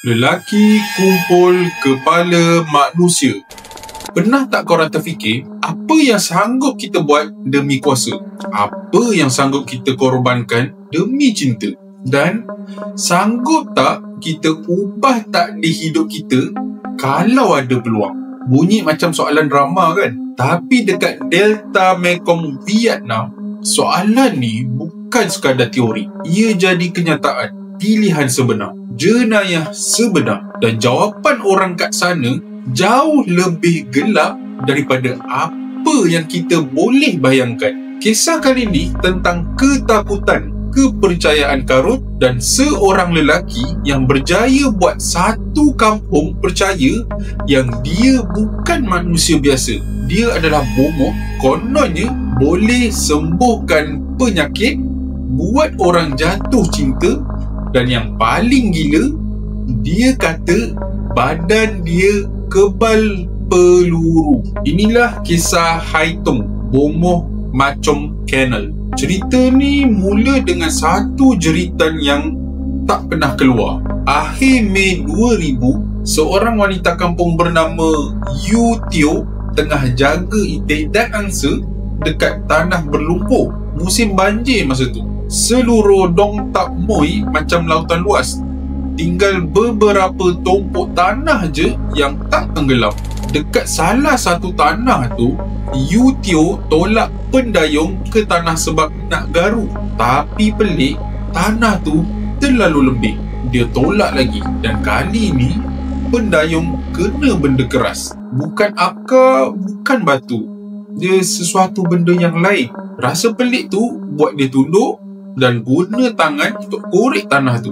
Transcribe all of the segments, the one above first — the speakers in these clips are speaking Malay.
Lelaki kumpul kepala manusia. Pernah tak korang terfikir, apa yang sanggup kita buat demi kuasa? Apa yang sanggup kita korbankan demi cinta? Dan sanggup tak kita ubah takdir hidup kita kalau ada peluang? Bunyi macam soalan drama kan? Tapi dekat Delta Mekong, Vietnam, soalan ni bukan sekadar teori. Ia jadi kenyataan, pilihan sebenar, jenayah sebenar. Dan jawapan orang kat sana jauh lebih gelap daripada apa yang kita boleh bayangkan. Kisah kali ni tentang ketakutan, kepercayaan karut dan seorang lelaki yang berjaya buat satu kampung percaya yang dia bukan manusia biasa. Dia adalah bomoh, kononnya boleh sembuhkan penyakit, buat orang jatuh cinta, dan yang paling gila, dia kata badan dia kebal peluru. Inilah kisah Haitung, bomoh Macom Kennel. Cerita ni mula dengan satu jeritan yang tak pernah keluar. Akhir Mei 2000, seorang wanita kampung bernama Yu Tio tengah jaga itik dan angsa dekat tanah berlumpur. Musim banjir masa tu. Seluruh Dong Tak Moi macam lautan luas. Tinggal beberapa tumpuk tanah je yang tak tenggelam. Dekat salah satu tanah tu, Yu Tio tolak pendayung ke tanah sebab nak garu. Tapi pelik, tanah tu terlalu lembik. Dia tolak lagi, dan kali ni pendayung kena benda keras. Bukan akar, bukan batu. Dia sesuatu benda yang lain. Rasa pelik tu buat dia tunduk dan guna tangan untuk korek tanah tu.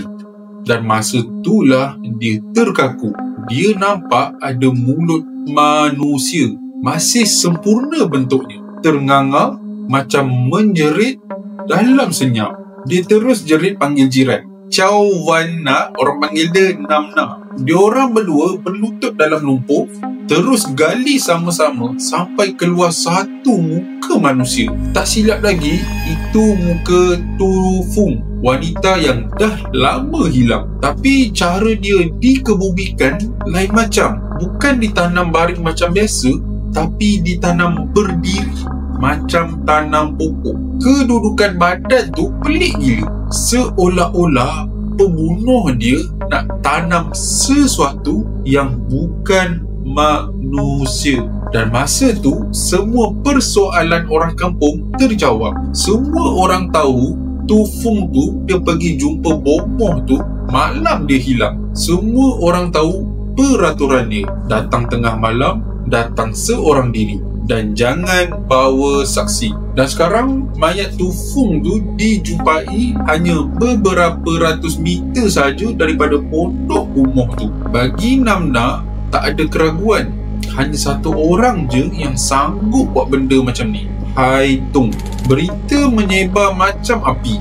Dan masa itulah dia terkaku. Dia nampak ada mulut manusia, masih sempurna bentuknya, ternganga macam menjerit dalam senyap. Dia terus jerit panggil jiran. Chow Wan Na, orang panggil dia Nam Na. Diorang berdua berlutut dalam lumpur, terus gali sama-sama sampai keluar satu muka manusia. Tak silap lagi, itu muka Tu Fung, wanita yang dah lama hilang. Tapi cara dia dikebumikan lain macam. Bukan ditanam baring macam biasa, tapi ditanam berdiri macam tanam pokok. Kedudukan badan tu pelik gila. Seolah-olah pembunuh dia nak tanam sesuatu yang bukan manusia. Dan masa tu semua persoalan orang kampung terjawab. Semua orang tahu Tu Fung tu dia pergi jumpa bomoh tu malam dia hilang. Semua orang tahu peraturan dia. Datang tengah malam, datang seorang diri, dan jangan bawa saksi. Dan sekarang mayat Tu Fung tu dijumpai hanya beberapa ratus meter saja daripada pondok bomoh tu. Bagi Nam Na tak ada keraguan. Hanya satu orang je yang sanggup buat benda macam ni. Haitung. Berita menyebar macam api.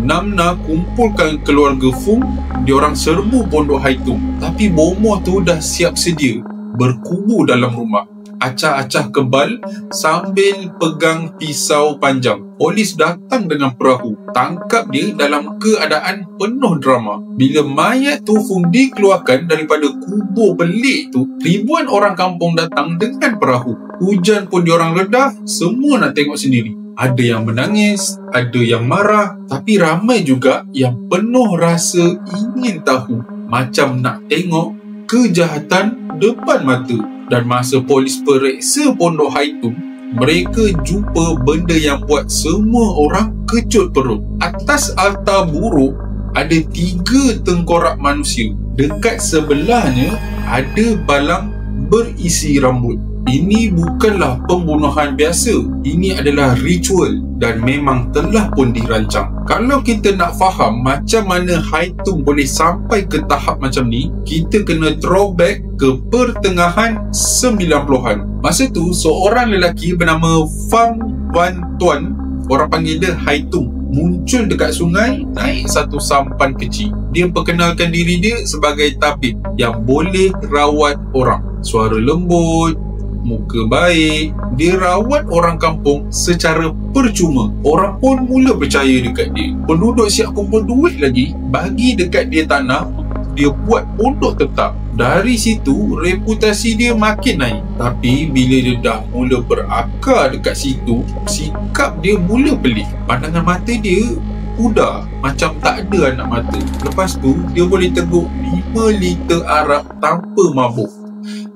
Nam Na kumpulkan keluarga Fung. Diorang serbu pondok Haitung. Tapi bomoh tu dah siap sedia berkubur dalam rumah. Acah-acah kebal sambil pegang pisau panjang. Polis datang dengan perahu, tangkap dia dalam keadaan penuh drama. Bila mayat Tu Fung dikeluarkan daripada kubur belik tu, ribuan orang kampung datang dengan perahu. Hujan pun diorang redah, semua nak tengok sendiri. Ada yang menangis, ada yang marah, tapi ramai juga yang penuh rasa ingin tahu. Macam nak tengok kejahatan depan mata. Dan masa polis periksa pondok Haitung, mereka jumpa benda yang buat semua orang kecut perut. Atas altar buruk ada 3 tengkorak manusia. Dekat sebelahnya ada balang berisi rambut. Ini bukanlah pembunuhan biasa. Ini adalah ritual dan memang telah pun dirancang. Kalau kita nak faham macam mana Haitung boleh sampai ke tahap macam ni, kita kena throwback ke pertengahan 90-an. Masa tu, seorang lelaki bernama Pham Van Tuan, orang panggil dia Haitung, muncul dekat sungai naik satu sampan kecil. Dia perkenalkan diri dia sebagai tabib yang boleh rawat orang. Suara lembut, muka baik. Dia rawat orang kampung secara percuma. Orang pun mula percaya dekat dia. Penduduk siap kumpul duit lagi, bagi dekat dia tanah dia buat pondok tetap. Dari situ, reputasi dia makin naik. Tapi bila dia dah mula berakar dekat situ, sikap dia mula pelik. Pandangan mata dia pudar, macam tak ada anak mata. Lepas tu, dia boleh teguk 5 liter arak tanpa mabuk.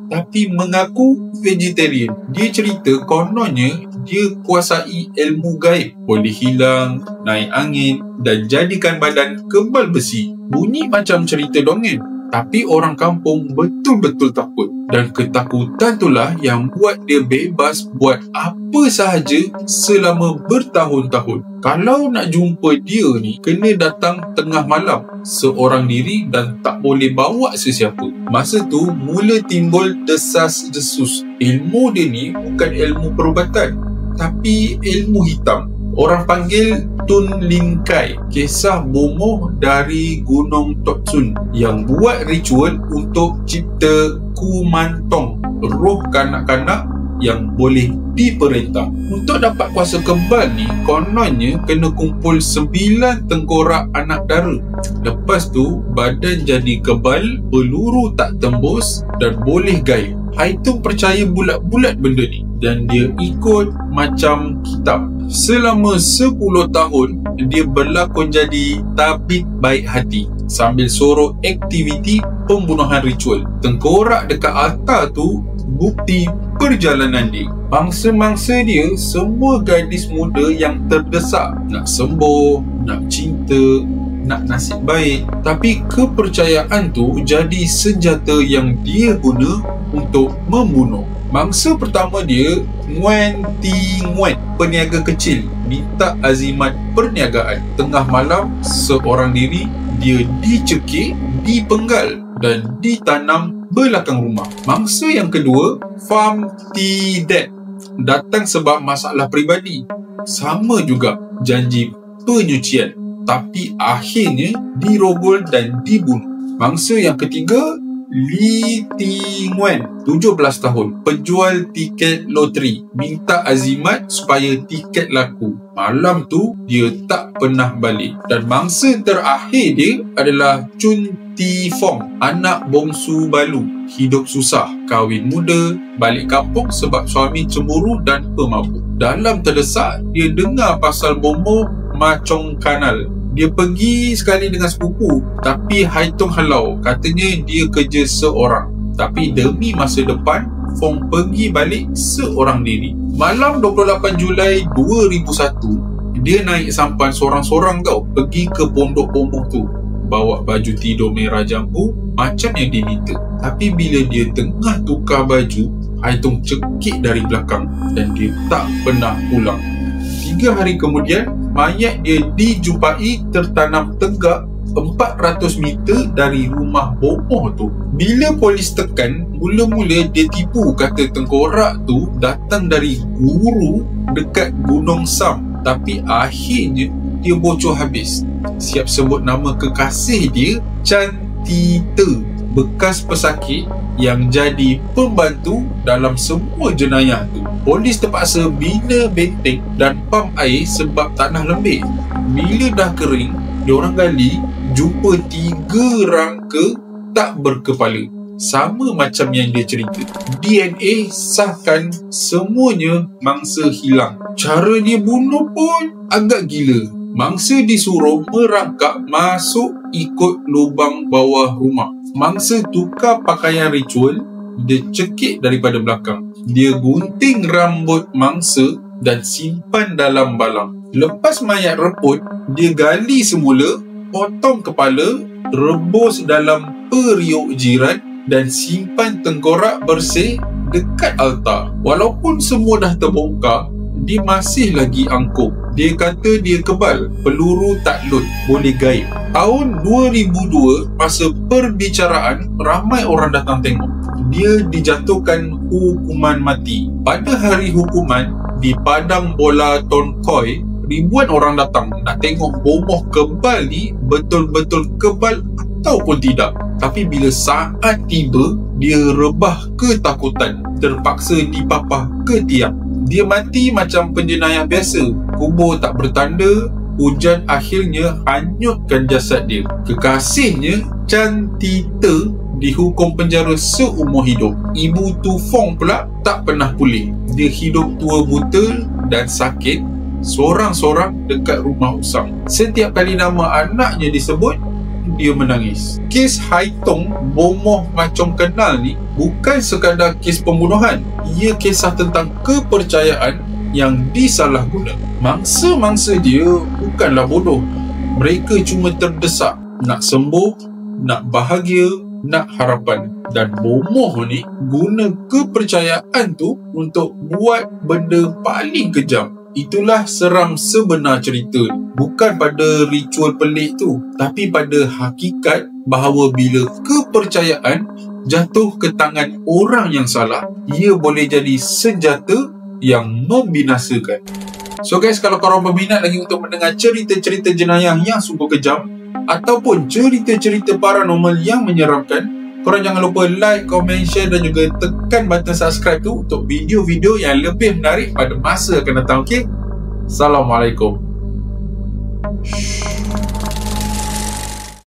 Tapi mengaku vegetarian. Dia cerita kononnya dia kuasai ilmu gaib. Boleh hilang, naik angin dan jadikan badan kebal besi. Bunyi macam cerita dongeng. Tapi orang kampung betul-betul takut. Dan ketakutan itulah yang buat dia bebas buat apa sahaja selama bertahun-tahun. Kalau nak jumpa dia ni, kena datang tengah malam, seorang diri dan tak boleh bawa sesiapa. Masa tu mula timbul desas-desus. Ilmu dia ni bukan ilmu perubatan, tapi ilmu hitam. Orang panggil Tun Lin Kai, kisah bomoh dari Gunung Toksun yang buat ritual untuk cipta Kumantong, roh kanak-kanak yang boleh diperintah. Untuk dapat kuasa kebal ni, kononnya kena kumpul 9 tengkorak anak dara. Lepas tu, badan jadi kebal, peluru tak tembus dan boleh gaib. Haitung percaya bulat-bulat benda ni dan dia ikut macam kitab. Selama 10 tahun, dia berlakon jadi tabib baik hati sambil sorok aktiviti pembunuhan ritual. Tengkorak dekat altar tu bukti perjalanan dia. Mangsa-mangsa dia semua gadis muda yang terdesak, nak sembuh, nak cinta, nak nasib baik. Tapi kepercayaan tu jadi senjata yang dia guna untuk membunuh. Mangsa pertama dia, Nguyen Ti Nguyen, peniaga kecil, minta azimat perniagaan. Tengah malam, seorang diri, dia dicekik, dipenggal dan ditanam belakang rumah. Mangsa yang kedua, Pham Ti Det, datang sebab masalah peribadi. Sama juga janji penyucian, tapi akhirnya dirogol dan dibunuh. Mangsa yang ketiga, Lee Ti Nguyen, 17 tahun, penjual tiket loteri, minta azimat supaya tiket laku. Malam tu dia tak pernah balik. Dan mangsa terakhir dia adalah Chun Ti Fong, anak bongsu Balu, hidup susah, kahwin muda, balik kampung sebab suami cemburu dan pemabuk. Dalam terdesak, dia dengar pasal bomoh Macong Kanal. Dia pergi sekali dengan sepupu, tapi Haitung halau, katanya dia kerja seorang. Tapi demi masa depan, Fong pergi balik seorang diri. Malam 28 Julai 2001, dia naik sampan sorang-sorang pergi ke pondok bomoh tu. Bawa baju tidur merah jambu macam yang diminta. Tapi bila dia tengah tukar baju, Haitung cekik dari belakang dan dia tak pernah pulang. 3 hari kemudian, mayat dia dijumpai tertanam tegak 400 meter dari rumah bomoh tu. Bila polis tekan, mula-mula dia tipu kata tengkorak tu datang dari guru dekat Gunung Sam. Tapi akhirnya dia bocor habis. Siap sebut nama kekasih dia, Chan Tita, bekas pesakit yang jadi pembantu dalam semua jenayah tu. Polis terpaksa bina benteng dan pam air sebab tanah lembik. Bila dah kering, diorang gali, jumpa 3 rangka tak berkepala. Sama macam yang dia cerita. DNA sahkan semuanya mangsa hilang. Cara dia bunuh pun agak gila. Mangsa disuruh merangkak masuk ikut lubang bawah rumah. Mangsa tukar pakaian ritual, dia cekik daripada belakang. Dia gunting rambut mangsa dan simpan dalam balang. Lepas mayat reput, dia gali semula, potong kepala, rebus dalam periuk jiran dan simpan tengkorak bersih dekat altar. Walaupun semua dah terbongkar, dia masih lagi angkuh. Dia kata dia kebal, peluru tak load, boleh gaib. Tahun 2002, masa perbicaraan, ramai orang datang tengok. Dia dijatuhkan hukuman mati. Pada hari hukuman, di padang bola Ton Koi, ribuan orang datang nak tengok bomoh kebal ni betul-betul kebal ataupun tidak. Tapi bila saat tiba, dia rebah ketakutan, terpaksa dipapah ke tiang. Dia mati macam penjenayah biasa. Kubur tak bertanda, hujan akhirnya hanyutkan jasad dia. Kekasihnya, Chan Tita, dihukum penjara seumur hidup. Ibu Tu Fong pula tak pernah pulih. Dia hidup tua buta dan sakit sorang-sorang dekat rumah usang. Setiap kali nama anaknya disebut, dia menangis. Kes Hai Tong, bomoh macam kenal ni, bukan sekadar kes pembunuhan. Ia kisah tentang kepercayaan yang disalahguna. Mangsa-mangsa dia bukanlah bodoh. Mereka cuma terdesak nak sembuh, nak bahagia, nak harapan. Dan bomoh ni guna kepercayaan tu untuk buat benda paling kejam. Itulah seram sebenar cerita. Bukan pada ritual pelik tu, tapi pada hakikat bahawa bila kepercayaan jatuh ke tangan orang yang salah, ia boleh jadi senjata yang membinasakan. So guys, kalau korang berminat lagi untuk mendengar cerita-cerita jenayah yang sungguh kejam ataupun cerita-cerita paranormal yang menyeramkan, korang jangan lupa like, komen, share dan juga tekan button subscribe tu untuk video-video yang lebih menarik pada masa akan datang. Okay? Assalamualaikum.